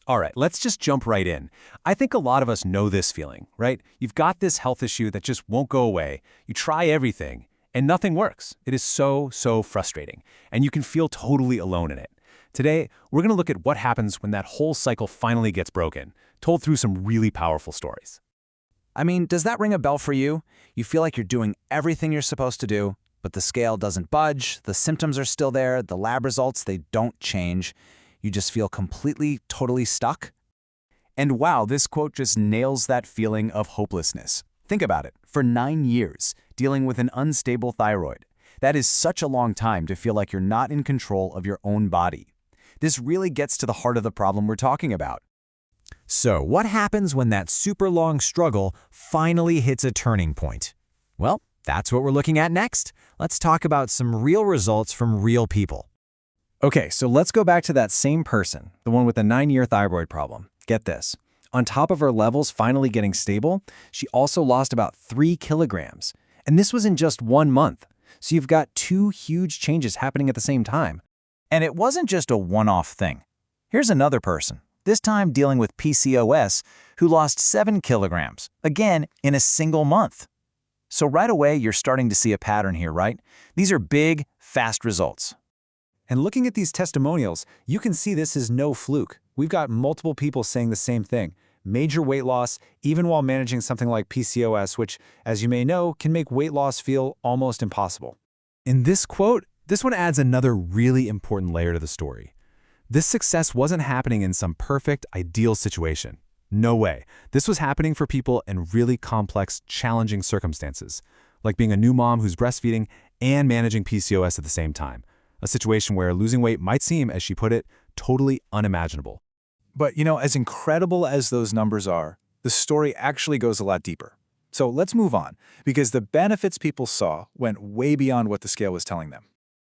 All right, let's just jump right in. I think a lot of us know this feeling, right? You've got this health issue that just won't go away. You try everything, and nothing works. It is so frustrating, and you can feel totally alone in it. Today, we're going to look at what happens when that whole cycle finally gets broken, told through some really powerful stories. I mean, does that ring a bell for you? You feel like you're doing everything you're supposed to do, but the scale doesn't budge, the symptoms are still there, the lab results, they don't change. You just feel completely, totally stuck? And wow, this quote just nails that feeling of hopelessness. Think about it. For 9 years, dealing with an unstable thyroid. That is such a long time to feel like you're not in control of your own body. This really gets to the heart of the problem we're talking about. So, what happens when that super long struggle finally hits a turning point? Well, that's what we're looking at next. Let's talk about some real results from real people. Okay, so let's go back to that same person, the one with the 9-year thyroid problem. Get this. On top of her levels finally getting stable, she also lost about 3 kilograms. And this was in just 1 month. So you've got 2 huge changes happening at the same time. And it wasn't just a one-off thing. Here's another person, this time dealing with PCOS, who lost 7 kilograms, again in a single month. So right away, you're starting to see a pattern here, right? These are big, fast results. And looking at these testimonials, you can see this is no fluke. We've got multiple people saying the same thing. Major weight loss, even while managing something like PCOS, which, as you may know, can make weight loss feel almost impossible. In this quote, this one adds another really important layer to the story. This success wasn't happening in some perfect, ideal situation. No way. This was happening for people in really complex, challenging circumstances, like being a new mom who's breastfeeding and managing PCOS at the same time. A situation where losing weight might seem, as she put it, totally unimaginable. But, as incredible as those numbers are, the story actually goes a lot deeper. So let's move on, because the benefits people saw went way beyond what the scale was telling them.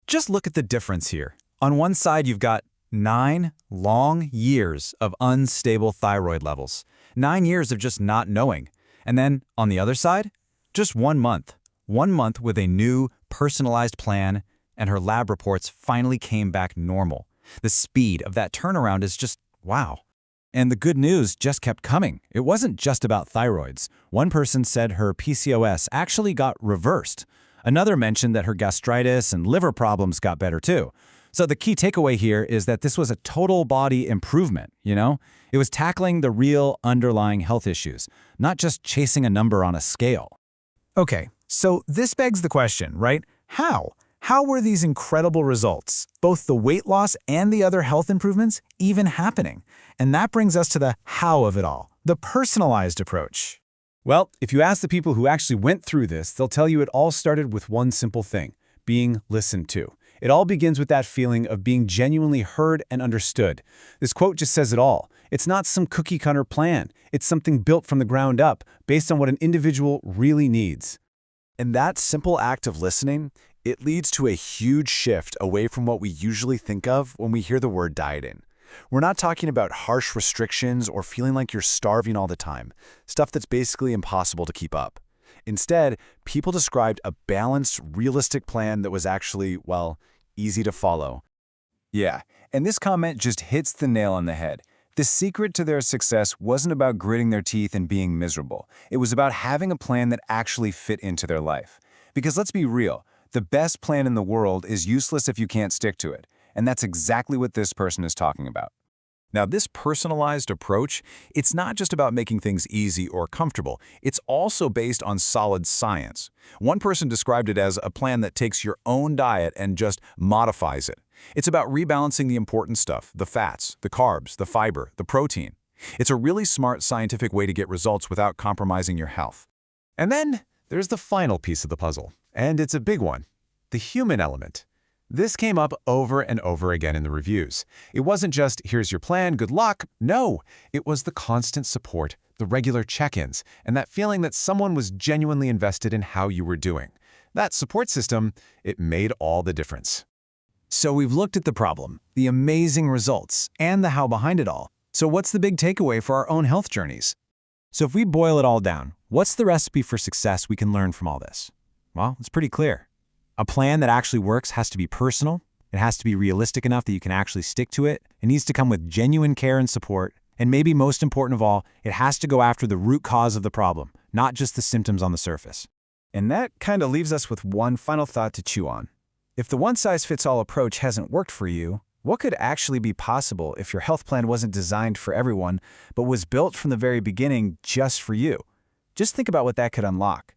Just look at the difference here. On one side, you've got 9 long years of unstable thyroid levels. 9 years of just not knowing. And then, on the other side, just 1 month. 1 month with a new, personalized plan, and her lab reports finally came back normal. The speed of that turnaround is just, wow. And the good news just kept coming. It wasn't just about thyroids. One person said her PCOS actually got reversed. Another mentioned that her gastritis and liver problems got better too. So the key takeaway here is that this was a total body improvement, It was tackling the real underlying health issues, not just chasing a number on a scale. Okay, so this begs the question, right? How? How were these incredible results, both the weight loss and the other health improvements, even happening? And that brings us to the how of it all, the personalized approach. Well, if you ask the people who actually went through this, they'll tell you it all started with one simple thing: being listened to. It all begins with that feeling of being genuinely heard and understood. This quote just says it all. It's not some cookie-cutter plan. It's something built from the ground up, based on what an individual really needs. And that simple act of listening, it leads to a huge shift away from what we usually think of when we hear the word dieting. We're not talking about harsh restrictions or feeling like you're starving all the time, stuff that's basically impossible to keep up. Instead, people described a balanced, realistic plan that was actually, easy to follow. Yeah, and this comment just hits the nail on the head. The secret to their success wasn't about gritting their teeth and being miserable. It was about having a plan that actually fit into their life. Because let's be real, the best plan in the world is useless if you can't stick to it. And that's exactly what this person is talking about. Now, this personalized approach, it's not just about making things easy or comfortable. It's also based on solid science. One person described it as a plan that takes your own diet and just modifies it. It's about rebalancing the important stuff, the fats, the carbs, the fiber, the protein. It's a really smart scientific way to get results without compromising your health. And then there's the final piece of the puzzle, and it's a big one: the human element. This came up over and over again in the reviews. It wasn't just, here's your plan, good luck. No, it was the constant support, the regular check-ins, and that feeling that someone was genuinely invested in how you were doing. That support system, it made all the difference. So we've looked at the problem, the amazing results, and the how behind it all. So what's the big takeaway for our own health journeys? So if we boil it all down, what's the recipe for success we can learn from all this? Well, it's pretty clear. A plan that actually works has to be personal. It has to be realistic enough that you can actually stick to it. It needs to come with genuine care and support, And maybe most important of all, it has to go after the root cause of the problem, not just the symptoms on the surface. And that kind of leaves us with one final thought to chew on. If the one-size-fits-all approach hasn't worked for you, what could actually be possible if your health plan wasn't designed for everyone, but was built from the very beginning just for you? Just think about what that could unlock.